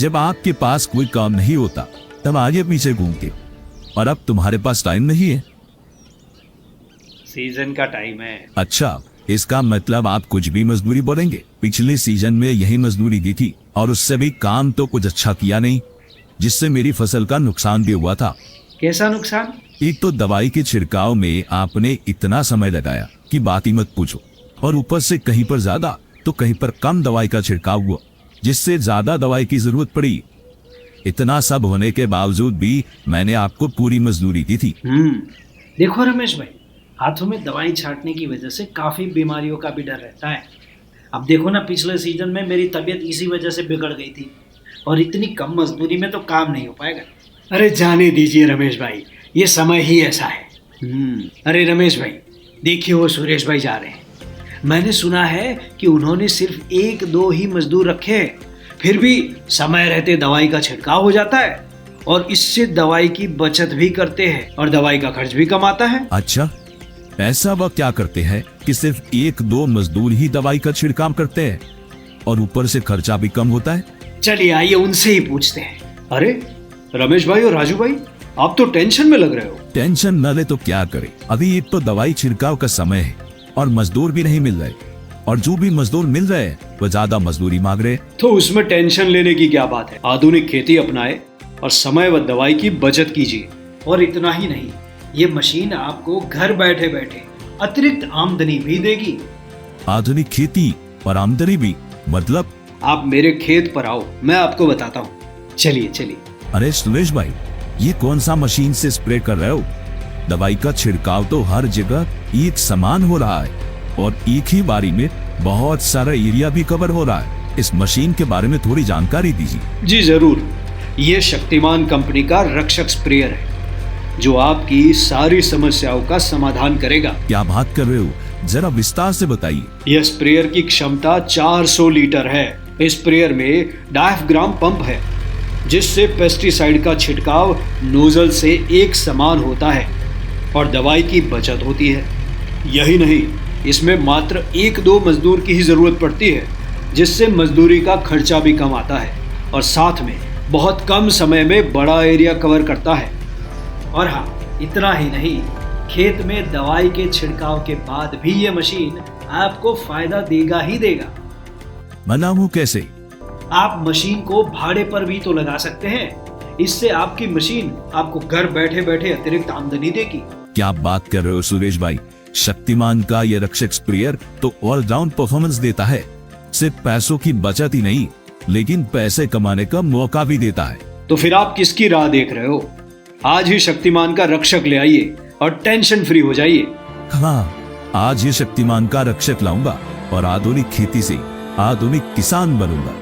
जब आपके पास कोई काम नहीं होता तब आगे पीछे घूमते, और अब तुम्हारे पास टाइम नहीं है। सीजन का टाइम है। अच्छा, इसका मतलब आप कुछ भी मजदूरी बोलेंगे। पिछले सीजन में यही मजदूरी दी थी और उससे भी काम तो कुछ अच्छा किया नहीं, जिससे मेरी फसल का नुकसान भी हुआ था। कैसा नुकसान? एक तो दवाई के छिड़काव में आपने इतना समय लगाया कि बात ही मत पूछो, और ऊपर से कहीं पर ज्यादा तो कहीं पर कम दवाई का छिड़काव हुआ, जिससे ज्यादा दवाई की जरूरत पड़ी। इतना सब होने के बावजूद भी मैंने आपको पूरी मजदूरी दी थी। देखो रमेश भाई, हाथों में दवाई छांटने की वजह से काफी बीमारियों का भी डर रहता है। अब देखो ना, पिछले सीजन में मेरी तबीयत इसी वजह से बिगड़ गई थी, और इतनी कम मजदूरी में तो काम नहीं हो पाएगा। अरे जाने दीजिए रमेश भाई, ये समय ही ऐसा है। अरे रमेश भाई, देखिए वो सुरेश भाई जा रहे हैं। मैंने सुना है कि उन्होंने सिर्फ 1-2 ही मजदूर रखे हैं, फिर भी समय रहते दवाई का छिड़काव हो जाता है, और इससे दवाई की बचत भी करते हैं और दवाई का खर्च भी कम आता है। अच्छा, ऐसा वह क्या करते हैं कि सिर्फ 1-2 मजदूर ही दवाई का छिड़काव करते हैं और ऊपर से खर्चा भी कम होता है? चलिए आइए उनसे ही पूछते हैं। अरे रमेश भाई और राजू भाई, आप तो टेंशन में लग रहे हो। टेंशन न ले तो क्या करे, अभी एक तो दवाई छिड़काव का समय है और मजदूर भी नहीं मिल रहे, और जो भी मजदूर मिल रहे हैं वो ज्यादा मजदूरी मांग रहे। तो उसमें टेंशन लेने की क्या बात है। आधुनिक खेती अपनाए और समय व दवाई की बचत कीजिए। और इतना ही नहीं, ये मशीन आपको घर बैठे बैठे अतिरिक्त आमदनी भी देगी। आधुनिक खेती और आमदनी भी मतलब? आप मेरे खेत पर आओ, मैं आपको बताता हूँ। चलिए चलिए। अरे सुरेश भाई, ये कौन सा मशीन से स्प्रे कर रहे हो? दवाई का छिड़काव तो हर जगह एक समान हो रहा है और एक ही बारी में बहुत सारा एरिया भी कवर हो रहा है। इस मशीन के बारे में थोड़ी जानकारी दीजिए। जी जरूर। ये शक्तिमान कंपनी का रक्षक स्प्रेयर है, जो आपकी सारी समस्याओं का समाधान करेगा। क्या बात कर रहे हो, जरा विस्तार से बताइए। यह स्प्रेयर की क्षमता 400 लीटर है। इस स्प्रेयर में डायफ्राम पंप है, जिससे पेस्टिसाइड का छिड़काव नोजल से एक समान होता है और दवाई की बचत होती है। यही नहीं, इसमें मात्र 1-2 मजदूर की ही जरूरत पड़ती है, जिससे मजदूरी का खर्चा भी कम आता है और साथ में बहुत कम समय में बड़ा एरिया कवर करता है। और हाँ, इतना ही नहीं, खेत में दवाई के छिड़काव के बाद भी ये मशीन आपको फायदा देगा ही देगा। बनाऊं कैसे? आप मशीन को भाड़े पर भी तो लगा सकते हैं। इससे आपकी मशीन आपको घर बैठे बैठे अतिरिक्त आमदनी देगी। क्या बात कर रहे हो सुरेश भाई, शक्तिमान का ये रक्षक स्प्रेयर तो ऑलराउंड परफॉर्मेंस देता है। सिर्फ पैसों की बचत ही नहीं, लेकिन पैसे कमाने का मौका भी देता है। तो फिर आप किसकी राह देख रहे हो? आज ही शक्तिमान का रक्षक ले आइए और टेंशन फ्री हो जाइए। हाँ, आज ही शक्तिमान का रक्षक लाऊंगा और आधुनिक खेती से आधुनिक किसान बनूंगा।